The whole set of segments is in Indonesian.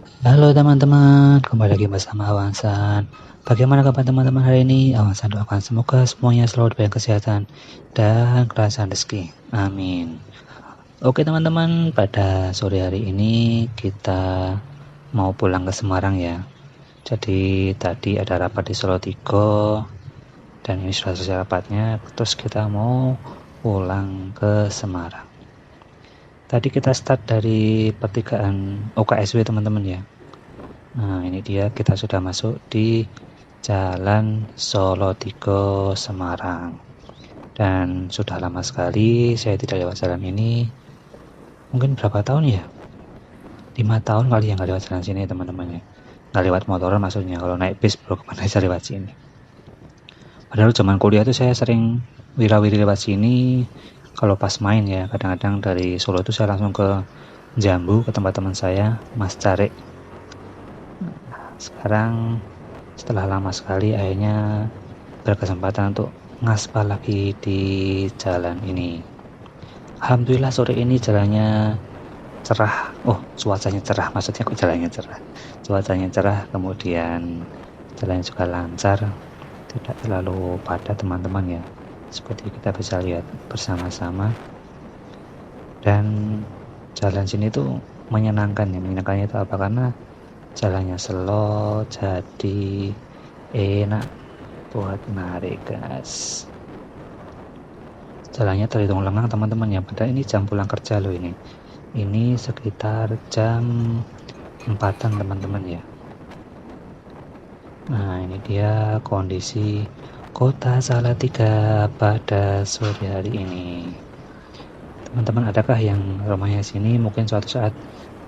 Halo teman-teman, kembali lagi bersama Awansan. Bagaimana kabar teman-teman hari ini? Awansan doakan semoga semuanya selalu diberikan kesehatan dan kelancaran rezeki. Amin. Oke teman-teman, pada sore hari ini kita mau pulang ke Semarang ya. Jadi tadi ada rapat di Solo Tigo dan ini sudah selesai rapatnya. Terus kita mau pulang ke Semarang. Tadi kita start dari pertigaan OKSW teman-teman ya. Nah ini dia, kita sudah masuk di Jalan Solo Tigo Semarang. Dan sudah lama sekali saya tidak lewat jalan ini. Mungkin berapa tahun ya? 5 tahun kali yang nggak lewat jalan sini teman-teman ya. Nggak lewat motoran maksudnya, kalau naik bis baru kemana saya lewat sini. Padahal zaman kuliah itu saya sering wirawiri lewat sini. Kalau pas main ya, kadang-kadang dari Solo itu saya langsung ke Jambu, ke tempat teman saya, Mas Carik. Sekarang setelah lama sekali akhirnya berkesempatan untuk ngaspal lagi di jalan ini. Alhamdulillah sore ini jalannya cerah. Oh, cuacanya cerah, maksudnya kok jalannya cerah. Cuacanya cerah, kemudian jalannya juga lancar, tidak terlalu padat teman-teman ya. Seperti kita bisa lihat bersama-sama. Dan jalan sini tuh menyenangkan ya. Menyenangkannya itu apa? Karena jalannya slow, jadi enak buat narik gas. Jalannya terhitung lengang teman-teman ya, padahal ini jam pulang kerja loh ini. Ini sekitar jam 4-an teman-teman ya. Nah ini dia kondisi kota Salatiga pada sore hari ini. Teman-teman adakah yang rumahnya sini? Mungkin suatu saat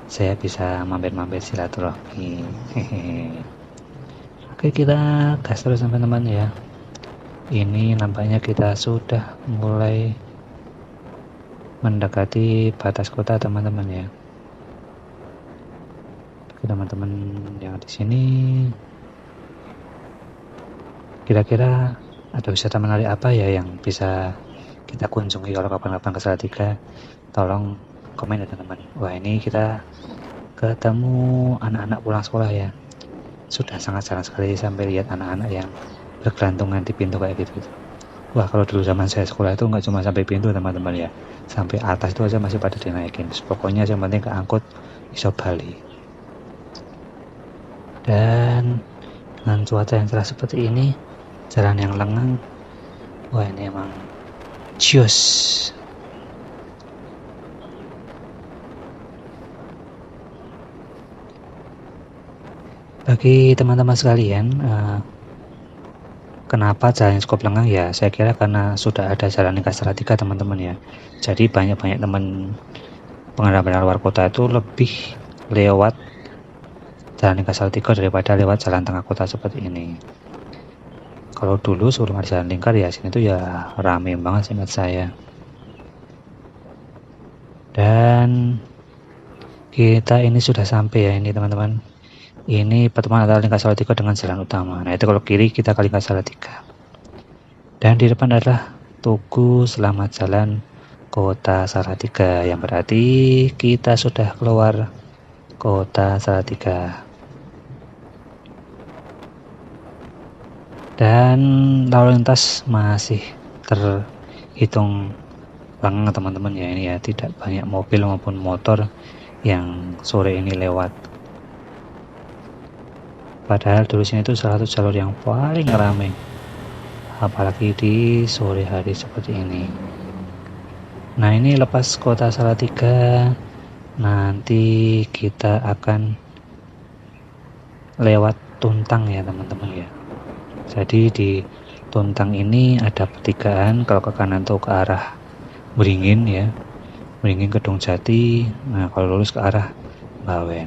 saya bisa mampir-mampir silaturahmi. Oke, kita gas terus teman-teman ya. Ini nampaknya kita sudah mulai mendekati batas kota teman-teman ya. Bagi teman-teman yang di sini, kira-kira ada wisata menarik apa ya yang bisa kita kunjungi kalau kapan-kapan ke Salatiga? Tolong komen ya teman-teman. Wah ini kita ketemu anak-anak pulang sekolah ya. Sudah sangat jarang sekali sampai lihat anak-anak yang bergelantungan di pintu kayak gitu. Wah kalau dulu zaman saya sekolah itu nggak cuma sampai pintu teman-teman ya, sampai atas itu aja masih pada dinaikin. Pokoknya yang penting keangkut iso bali. Dan dengan cuaca yang cerah seperti ini, jalan yang lengang, wah ini emang cius. Bagi teman-teman sekalian, kenapa jalan cukup lengang ya? Saya kira karena sudah ada jalan lintas Salatiga teman-teman ya. Jadi banyak-banyak teman pengendara luar kota itu lebih lewat jalan lintas Salatiga daripada lewat jalan tengah kota seperti ini. Kalau dulu sebelum ada jalan lingkar ya sini tuh ya rame banget seingat saya. Dan kita ini sudah sampai ya ini teman-teman. Ini pertemuan antara lingkar Salatiga dengan jalan utama. Nah itu kalau kiri kita ke lingkar Salatiga. Dan di depan adalah Tugu Selamat Jalan Kota Salatiga, yang berarti kita sudah keluar Kota Salatiga. Dan lalu lintas masih terhitung lengang teman-teman ya, ini ya tidak banyak mobil maupun motor yang sore ini lewat. Padahal dulu sini itu salah satu jalur yang paling ramai, apalagi di sore hari seperti ini. Nah ini lepas Kota Salatiga, nanti kita akan lewat Tuntang ya teman-teman ya. Jadi di Tuntang ini ada pertigaan, kalau ke kanan tuh ke arah Beringin ya, Beringin Kedung Jati. Nah kalau lurus ke arah Bawen.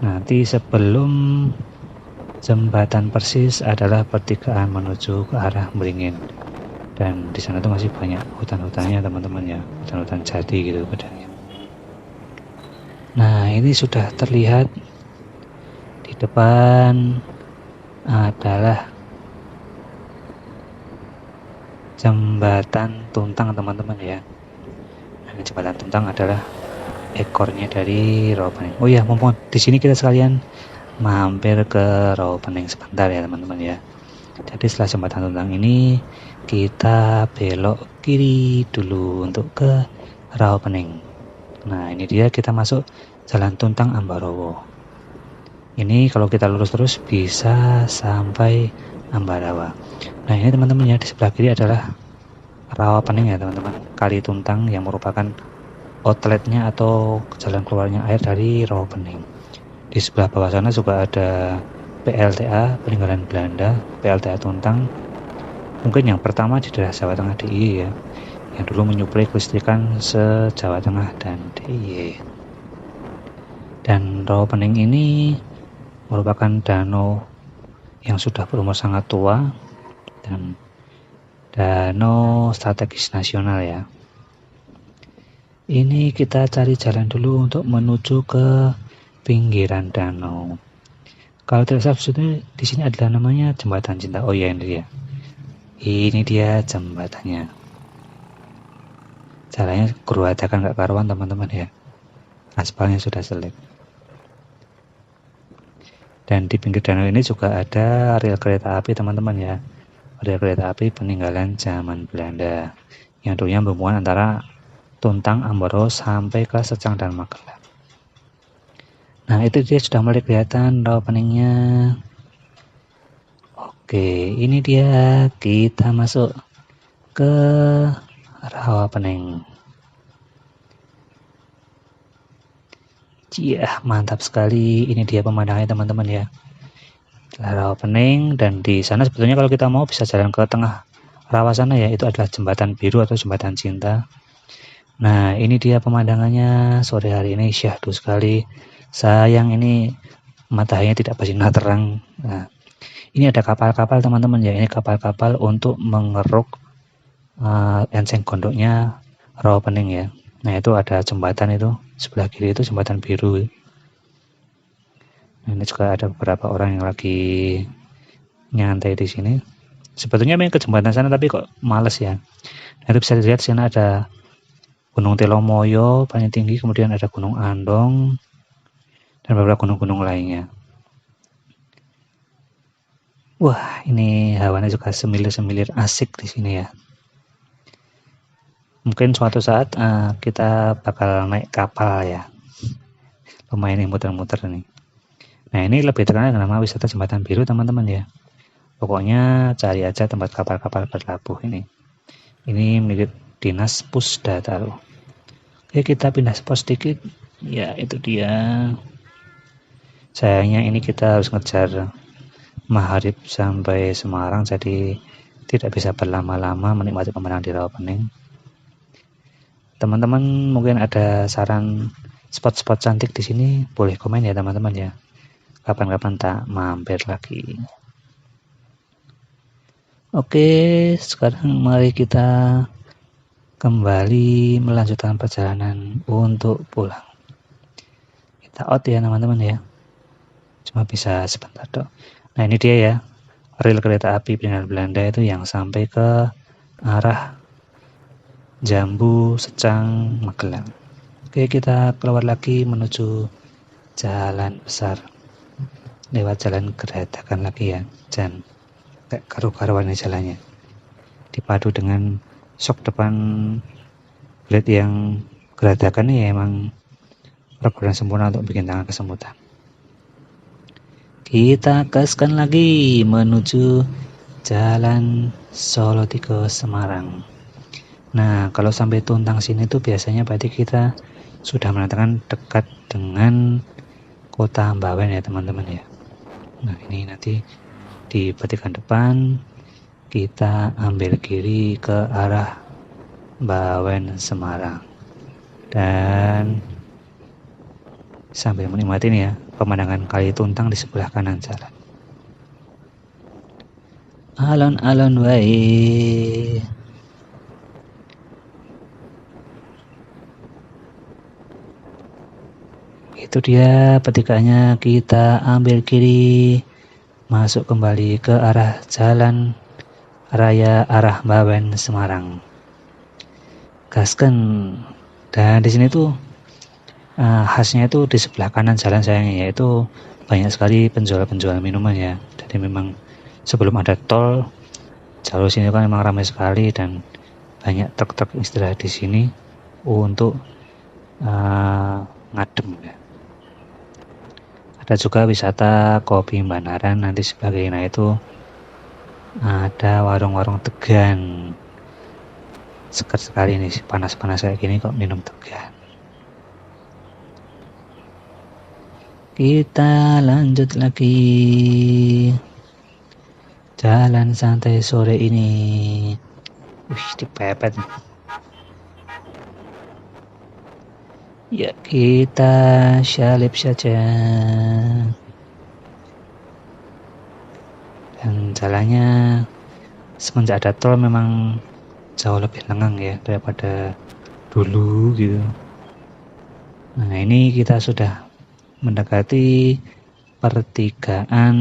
Nanti sebelum jembatan Persis adalah pertigaan menuju ke arah Beringin. Dan di sana tuh masih banyak hutan-hutannya teman-teman ya, hutan-hutan jati gitu bedanya. Nah ini sudah terlihat di depan adalah jembatan Tuntang teman-teman ya. Nah, jembatan Tuntang adalah ekornya dari Rawapening. Oh ya, mumpung di sini kita sekalian mampir ke Rawapening sebentar ya teman-teman ya. Jadi setelah jembatan Tuntang ini kita belok kiri dulu untuk ke Rawapening. Nah ini dia, kita masuk Jalan Tuntang Ambarawa. Ini kalau kita lurus terus bisa sampai Ambarawa. Nah ini teman-teman ya, di sebelah kiri adalah Rawapening ya teman-teman, Kali Tuntang yang merupakan outletnya atau jalan keluarnya air dari Rawapening. Di sebelah bawah sana juga ada PLTA peninggalan Belanda, PLTA Tuntang, mungkin yang pertama di daerah Jawa Tengah DIY ya, yang dulu menyuplai kelistrikan se-Jawa Tengah dan DIY. Dan Rawapening ini merupakan danau yang sudah berumur sangat tua dan danau strategis nasional ya. Ini kita cari jalan dulu untuk menuju ke pinggiran danau. Kalau tidak salah sebetulnya di sini adalah namanya Jembatan Cinta. Oh ya, ini dia. Ini dia jembatannya. Jalannya geradakan nggak karuan teman-teman ya. Aspalnya sudah selip. Dan di pinggir danau ini juga ada rel kereta api teman-teman ya. Rel kereta api peninggalan zaman Belanda yang dulunya berhubungan antara Tuntang Ambarawa sampai ke Secang dan Magelang. Nah itu dia sudah mulai kelihatan Rawapeningnya. Oke, ini dia, kita masuk ke Rawapening. Iya, mantap sekali. Ini dia pemandangannya teman-teman ya. Rawapening, dan di sana sebetulnya kalau kita mau bisa jalan ke tengah rawa sana ya, itu adalah Jembatan Biru atau Jembatan Cinta. Nah ini dia pemandangannya sore hari ini, syahdu sekali. Sayang ini mataharinya tidak bersinar terang. Nah ini ada kapal-kapal teman-teman ya, ini kapal-kapal untuk mengeruk enceng gondoknya Rawapening ya. Nah itu ada jembatan, itu sebelah kiri itu Jembatan Biru. Nah, ini juga ada beberapa orang yang lagi nyantai di sini. Sebetulnya main ke jembatan sana tapi kok males ya. Nah itu bisa dilihat di sana ada Gunung Telomoyo paling tinggi, kemudian ada Gunung Andong dan beberapa gunung-gunung lainnya. Wah, ini hawanya juga semilir-semilir asik di sini ya. Mungkin suatu saat kita bakal naik kapal ya. Lumayan nih muter-muter nih. Nah, ini lebih terkenal dengan nama wisata Jembatan Biru teman-teman ya. Pokoknya cari aja tempat kapal-kapal berlabuh ini. Ini milik Dinas Pusdataru. Oke, kita pindah spot sedikit. Ya, itu dia. Sayangnya ini kita harus ngejar maghrib sampai Semarang, jadi tidak bisa berlama-lama menikmati pemandangan di Rawapening. Teman-teman mungkin ada saran spot-spot cantik di sini, boleh komen ya teman-teman ya. Kapan-kapan tak mampir lagi. Oke, sekarang mari kita kembali melanjutkan perjalanan untuk pulang. Kita out ya teman-teman ya. Cuma bisa sebentar dong. Nah ini dia ya, rel kereta api peninggalan Belanda itu yang sampai ke arah Jambu, Secang, Magelang. Oke, kita keluar lagi menuju jalan besar. Lewat jalan geradakan lagi ya, dan kayak karu-karuan jalannya. Dipadu dengan sok depan blade yang geradakan ya, emang pergerakan sempurna untuk bikin tangan kesemutan. Kita gaskan lagi menuju jalan Solo Tigo Semarang. Nah kalau sampai Tuntang sini tuh biasanya berarti kita sudah menandakan dekat dengan kota Bawen ya teman-teman ya. Nah ini nanti di petikan depan kita ambil kiri ke arah Bawen Semarang dan sambil menikmati ya pemandangan Kali Tuntang di sebelah kanan jalan. Alon-alon wae. Itu dia petikannya, kita ambil kiri masuk kembali ke arah jalan raya arah Bawen Semarang. Gasken. Dan di sini tuh khasnya itu di sebelah kanan jalan sayangnya, yaitu banyak sekali penjual-penjual minuman ya. Jadi memang sebelum ada tol, jalur sini kan memang ramai sekali dan banyak truk-truk istirahat di sini untuk ngadem ya. Ada juga wisata kopi Banaran, nanti sebelah kiri itu ada warung-warung Tegan. Seger sekali nih, panas-panas kayak gini kok minum Tegan. Kita lanjut lagi jalan santai sore ini. Wih, dipepet. Ya, kita salib saja. Dan jalannya semenjak ada tol memang jauh lebih lengang ya daripada dulu gitu. Nah, ini kita sudah mendekati pertigaan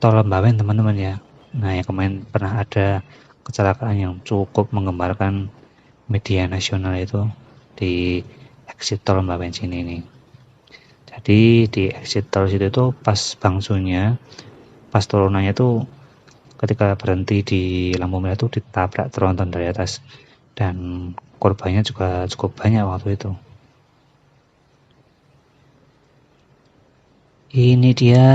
tol Bawen teman-teman ya. Nah, yang kemarin pernah ada kecelakaan yang cukup menggemparkan media nasional itu di exit tol Bawen sini nih. Jadi di exit tol situ itu pas bangsunya, pas turunannya itu ketika berhenti di lampu merah itu ditabrak tronton dari atas dan korbannya juga cukup banyak waktu itu. Ini dia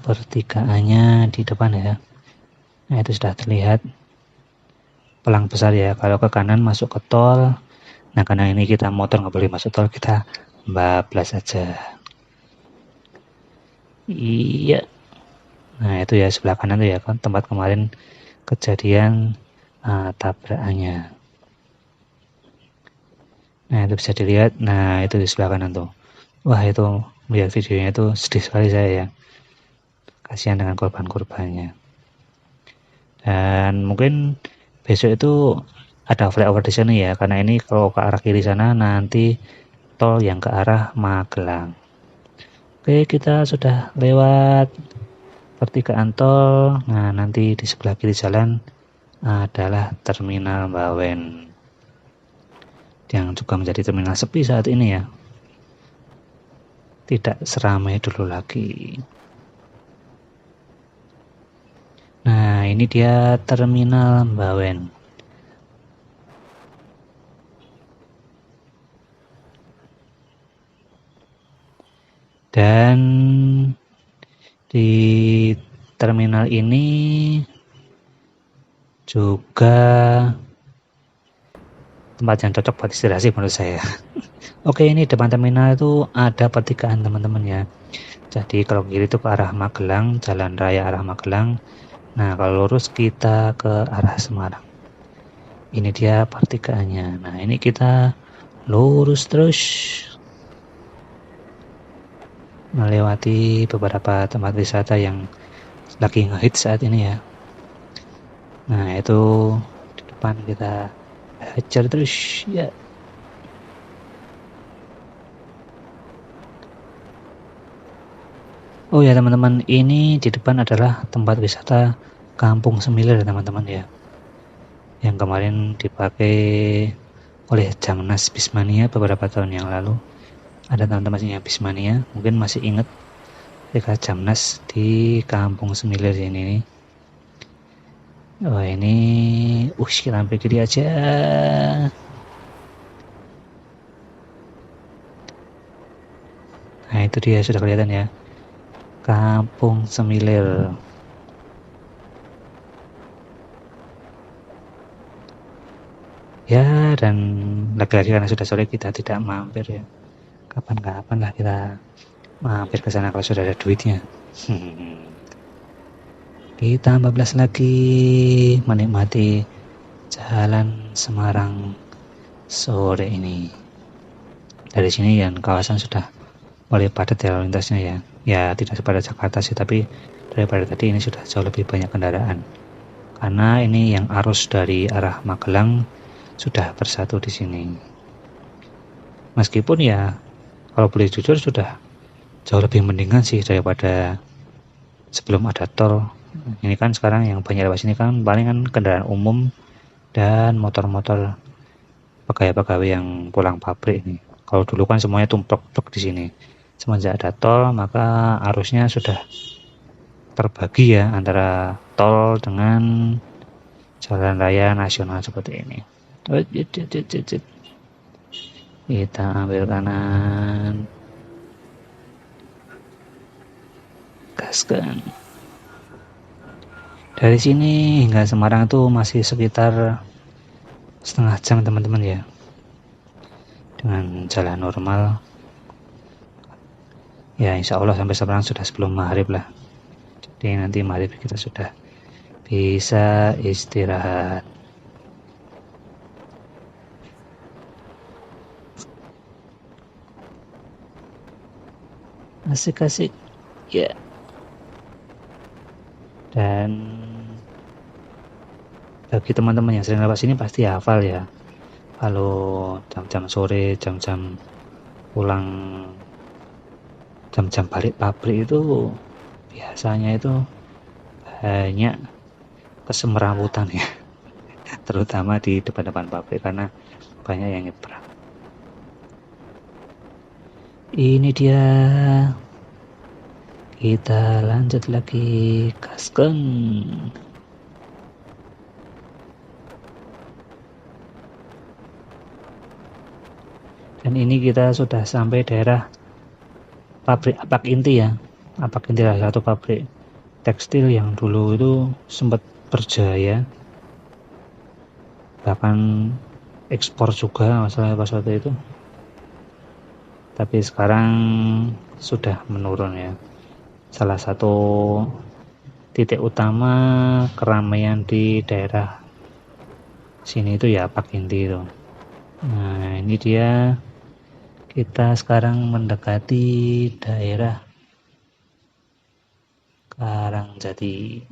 pertigaannya di depan ya. Nah, itu sudah terlihat pelang besar ya. Kalau ke kanan masuk ke tol. Nah, karena ini kita motor nggak boleh masuk tol, kita bablas aja. Iya. Nah, itu ya sebelah kanan tuh ya kan tempat kemarin kejadian tabrakannya. Nah, itu bisa dilihat. Nah, itu di sebelah kanan tuh. Wah, itu melihat videonya itu sedih sekali saya ya. Kasihan dengan korban-korbannya. Dan mungkin besok itu ada flyover di sini ya, karena ini kalau ke arah kiri sana nanti tol yang ke arah Magelang. Oke, kita sudah lewat pertigaan tol. Nah, nanti di sebelah kiri jalan adalah terminal Bawen yang juga menjadi terminal sepi saat ini ya, tidak seramai dulu lagi. Nah, ini dia terminal Bawen. Dan di terminal ini juga tempat yang cocok buat istirahat sih menurut saya. Oke, ini depan terminal itu ada pertigaan teman-teman ya. Jadi kalau kiri itu ke arah Magelang, jalan raya arah Magelang. Nah, kalau lurus kita ke arah Semarang. Ini dia pertigaannya. Nah, ini kita lurus terus melewati beberapa tempat wisata yang lagi ngehit saat ini ya. Nah, itu di depan kita hajar terus ya. Oh ya teman-teman, ini di depan adalah tempat wisata Kampung Semilir teman-teman ya, yang kemarin dipakai oleh Jamnas Bismania beberapa tahun yang lalu. Ada teman-teman yang Bismania mungkin masih ingat ketika Jamnas di Kampung Semilir ini nih. Oh ini kita hampir kiri aja. Nah, itu dia sudah kelihatan ya, Kampung Semilir. Ya, dan lagi-lagi karena sudah sore kita tidak mampir ya. Kapan-kapan lah kita mampir ke sana kalau sudah ada duitnya. Kita bablas lagi menikmati jalan Semarang sore ini. Dari sini yang kawasan sudah mulai padat ya lalu lintasnya ya. Ya tidak sepadat Jakarta sih, tapi daripada tadi ini sudah jauh lebih banyak kendaraan. Karena ini yang arus dari arah Magelang sudah bersatu di sini. Meskipun ya kalau boleh jujur sudah jauh lebih mendingan sih daripada sebelum ada tol. Ini kan sekarang yang banyak lewat sini kan paling kan kendaraan umum dan motor-motor pegawai-pegawai yang pulang pabrik ini. Kalau dulu kan semuanya tumplek-tumplek di sini. Semenjak ada tol, maka arusnya sudah terbagi ya antara tol dengan jalan raya nasional seperti ini. Kita ambil kanan, gaskan. Dari sini hingga Semarang itu masih sekitar setengah jam teman-teman ya, dengan jalan normal. Ya insya Allah sampai Semarang sudah sebelum maghrib lah. Jadi nanti maghrib kita sudah bisa istirahat. Asik-asik ya. Dan bagi teman-teman yang sering lewat sini pasti hafal ya, kalau jam-jam sore, jam-jam pulang, jam-jam balik pabrik itu biasanya itu banyak kesemrawutan ya, terutama di depan-depan pabrik karena banyak yang nyebrang. Ini dia, kita lanjut lagi, gaskan. Dan ini kita sudah sampai daerah pabrik Apak Inti ya. Apak Inti adalah satu pabrik tekstil yang dulu itu sempat berjaya, bahkan ekspor juga masalah pas waktu itu, tapi sekarang sudah menurun ya. Salah satu titik utama keramaian di daerah sini itu ya Apak Inti itu. Nah ini dia, kita sekarang mendekati daerah Karangjati.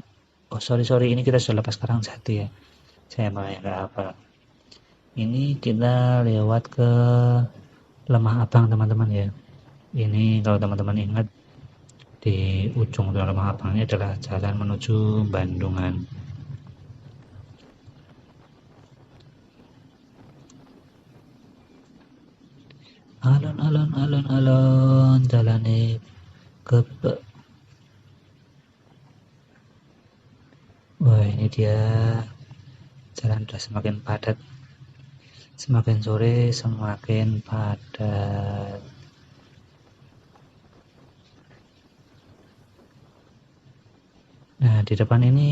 Oh sorry, ini kita sudah lepas Karangjati ya, saya malah nggak hafal. Ini kita lewat ke Lemah Abang teman-teman ya. Ini kalau teman-teman ingat, di ujung Lemah Abang ini adalah jalan menuju Bandungan. Alon jalane kebek. Wah ini dia, jalan sudah semakin padat, semakin sore semakin padat. Nah di depan ini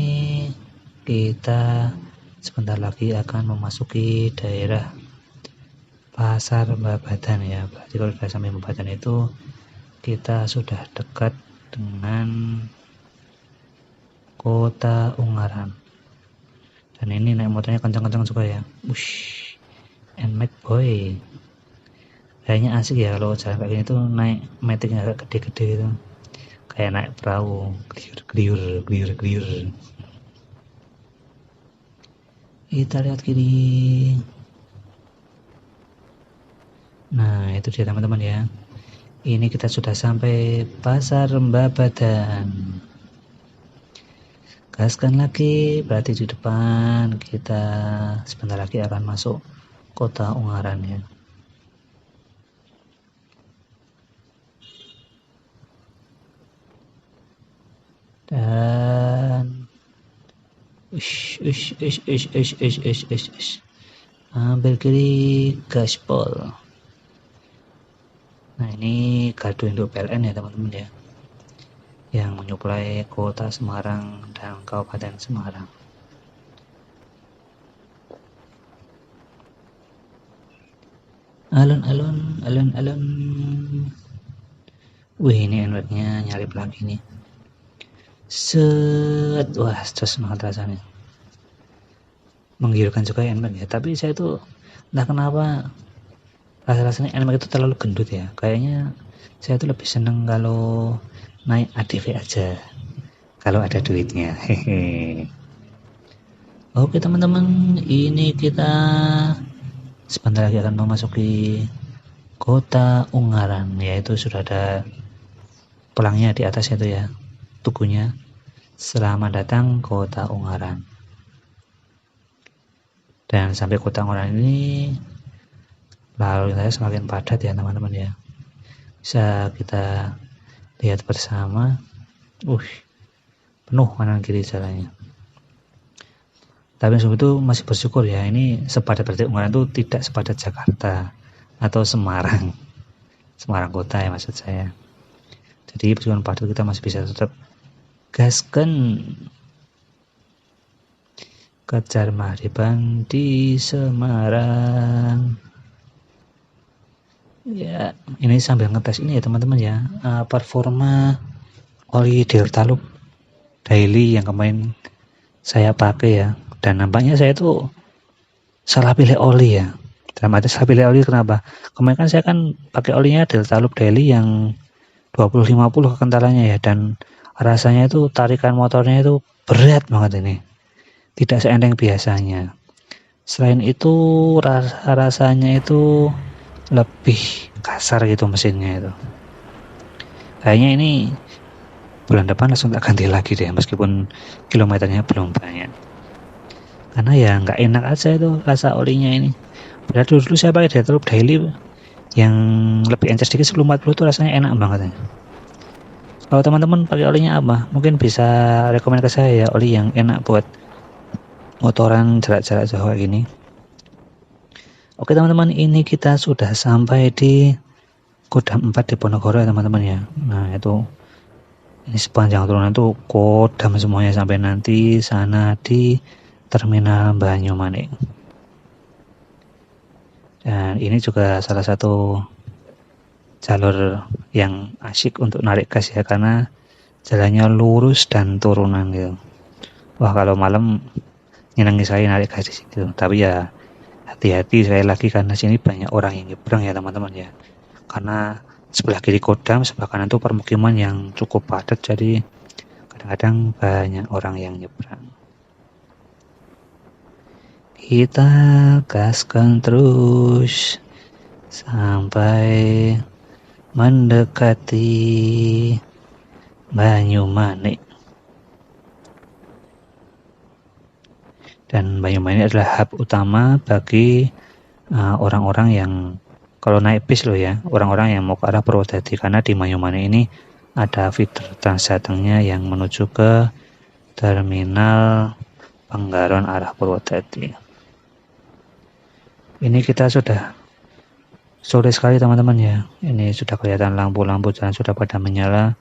kita sebentar lagi akan memasuki daerah Pasar Babadan ya. Berarti kalau sudah sampai Babadan itu kita sudah dekat dengan Kota Ungaran. Dan ini naik motornya kencang-kencang juga ya. Wush, NMAX boy. Kayaknya asik ya kalau jalan kayak gini tuh, naik metiknya agak gede-gede gitu. Kayak naik perahu, gliur. Kita lihat kiri. Nah itu dia teman-teman ya, ini kita sudah sampai Pasar Babadan. Gaskan lagi, berarti di depan kita sebentar lagi akan masuk Kota Ungaran ya. Dan ambil kiri, gaspol. Nah ini gardu induk PLN ya teman-teman ya, yang menyuplai Kota Semarang dan Kabupaten Semarang. Alun-alun. Wih ini NMAX-nya nyalip lagi nih. Set, wah jos banget rasanya. Menggiurkan juga NMAX ya, tapi saya tuh entah kenapa rasanya NMAX itu terlalu gendut ya. Kayaknya saya tuh lebih seneng kalau naik ADV aja, kalau ada duitnya. Hehe. Oke teman-teman, ini kita sebentar lagi akan memasuki Kota Ungaran, yaitu sudah ada pelangnya di atas itu ya, tugunya. Selamat datang Kota Ungaran. Dan sampai Kota Ungaran ini lalu lintasnya semakin padat ya teman-teman ya. Bisa kita lihat bersama, penuh kanan kiri jalannya. Tapi sebelum itu masih bersyukur ya, ini sepadat berarti Ungaran itu tidak sepadat Jakarta atau Semarang kota ya maksud saya. Jadi meskipun padat kita masih bisa tetap gaskan kejar mahriban di Semarang. Ya, ini sambil ngetes ini ya teman-teman ya, performa oli Delta Loop daily yang kemarin saya pakai ya, dan nampaknya saya tuh salah pilih oli ya. Dalam arti salah pilih oli kenapa? Kemarin kan saya kan pakai olinya Delta Loop daily yang 20-50 kekentalannya ya, dan rasanya itu tarikan motornya itu berat banget ini, tidak seenteng biasanya. Selain itu rasanya itu lebih kasar gitu mesinnya itu. Kayaknya ini bulan depan langsung tak ganti lagi deh, meskipun kilometernya belum banyak. Karena ya nggak enak aja itu rasa olinya ini. Padahal dulu saya pakai Delta Loop daily yang lebih encer sedikit 1040 itu rasanya enak banget ya. Kalau teman-teman pakai olinya apa? Mungkin bisa rekomend ke saya ya, oli yang enak buat motoran jarak-jarak jauh kayak gini. Oke teman-teman, ini kita sudah sampai di Kodam 4 di Ponorogo ya teman-teman ya. Nah itu, ini sepanjang turunan itu kodam semuanya sampai nanti sana di Terminal Banyumanik. Dan ini juga salah satu jalur yang asyik untuk narik gas ya, karena jalannya lurus dan turunan gitu. Wah kalau malam nyenengi saya narik gas di situ. Tapi ya hati-hati sekali lagi karena sini banyak orang yang nyebrang ya teman-teman ya. Karena sebelah kiri kodam, sebelah kanan itu permukiman yang cukup padat, jadi kadang-kadang banyak orang yang nyebrang. Kita gaskan terus sampai mendekati Banyumanik. Dan Banyumanik adalah hub utama bagi orang-orang yang kalau naik bis loh ya, orang-orang yang mau ke arah Purwodadi, karena di Banyumanik ini ada feeder Transjatengnya yang menuju ke terminal Panggaron arah Purwodadi. Ini kita sudah sore sekali teman-teman ya. Ini sudah kelihatan lampu-lampu jalan sudah pada menyala.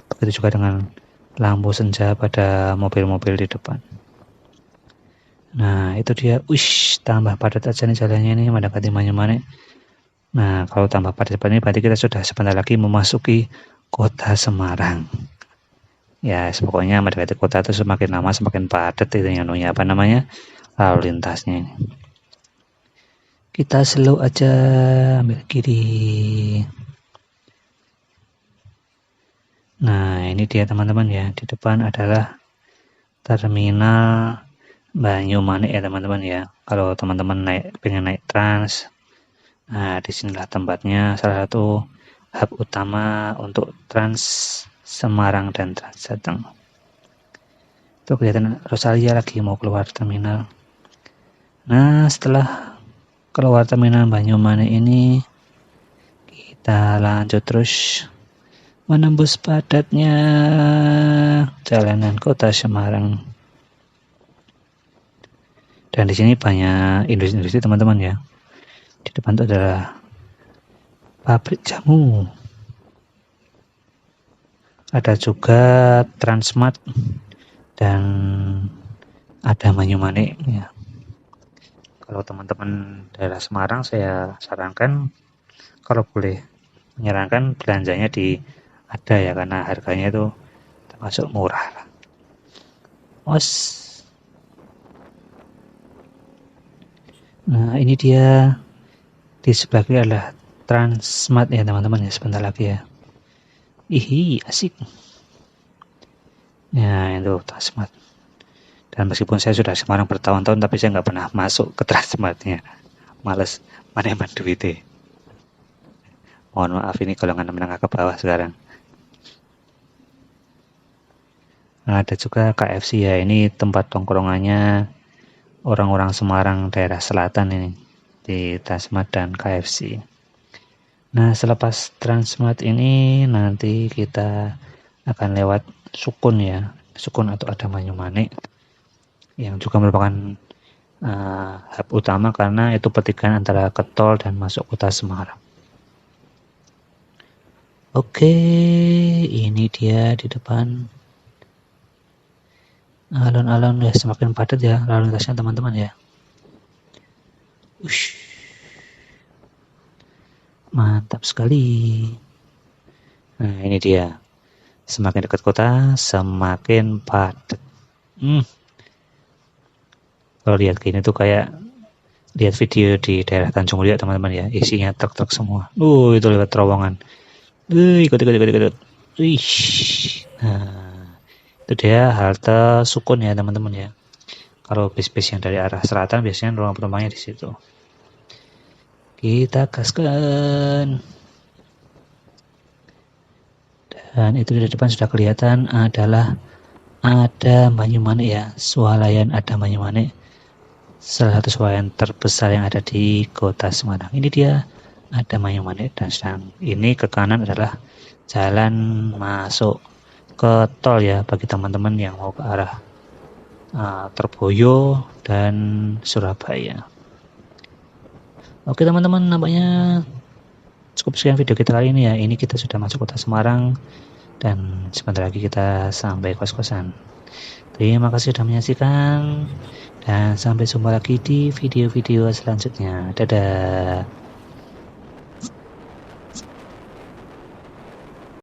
Begitu juga dengan lampu senja pada mobil-mobil di depan. Nah itu dia, tambah padat aja nih jalannya ini mendekati Banyumanik. Nah kalau tambah padat ini berarti kita sudah sebentar lagi memasuki kota Semarang. Ya pokoknya mendekati kota itu semakin lama semakin padat itu yang lalu lintasnya ini. Kita slow aja, ambil kiri. Nah ini dia teman-teman ya, di depan adalah terminal Banyumanik ya teman-teman ya. Kalau teman-teman pengen naik trans, nah disinilah tempatnya, salah satu hub utama untuk Trans Semarang dan Trans Jateng. Itu kelihatan Rosalia lagi mau keluar terminal. Nah setelah keluar terminal Banyumanik ini, kita lanjut terus menembus padatnya jalanan kota Semarang. Dan di sini banyak industri-industri teman-teman ya. Di depan itu adalah pabrik jamu. Ada juga Transmart dan ada Banyumanik ya. Kalau teman-teman daerah Semarang, saya sarankan kalau boleh menyarankan belanjanya di ada ya, karena harganya itu termasuk murah. Nah ini dia, di sebelah kiri adalah Transmart ya teman-teman ya, sebentar lagi ya. Asik. Ya itu Transmart. Dan meskipun saya sudah Semarang bertahun-tahun, tapi saya nggak pernah masuk ke Transmartnya. Males, mana yang duitnya. Mohon maaf, ini golongan menengah ke bawah sekarang. Nah, ada juga KFC ya, ini tempat tongkrongannya orang-orang Semarang daerah selatan ini. di Transmart dan KFC. Nah, selepas Transmart ini nanti kita akan lewat Sukun ya, Sukun atau Adam Banyumanik, yang juga merupakan hub utama karena itu pertigaan antara ke tol dan masuk kota Semarang. Oke, ini dia di depan. Alun-alun ya semakin padat ya lalu lintasnya teman-teman ya. Ush. Mantap sekali. Nah, ini dia. Semakin dekat kota, semakin padat. Kalau lihat gini tuh kayak lihat video di daerah Tanjung Priok teman-teman ya, isinya truk-truk semua. Itu lewat terowongan. Ikut. Wih. Nah, itu dia halte Sukun ya teman-teman ya. Kalau bis-bis yang dari arah selatan biasanya ruang penumpangnya di situ. Kita gaskan. Dan itu di depan sudah kelihatan adalah Adam Banyumanik ya, swalayan Adam Banyumanik. Salah satu swalayan terbesar yang ada di kota Semarang. Ini dia Adam Banyumanik, dan sedang ini ke kanan adalah jalan masuk ke tol ya bagi teman-teman yang mau ke arah Terboyo dan Surabaya. Oke teman-teman, nampaknya cukup sekian video kita kali ini ya. Ini kita sudah masuk kota Semarang dan sebentar lagi kita sampai kos-kosan. Terima kasih sudah menyaksikan dan sampai jumpa lagi di video-video selanjutnya. Dadah.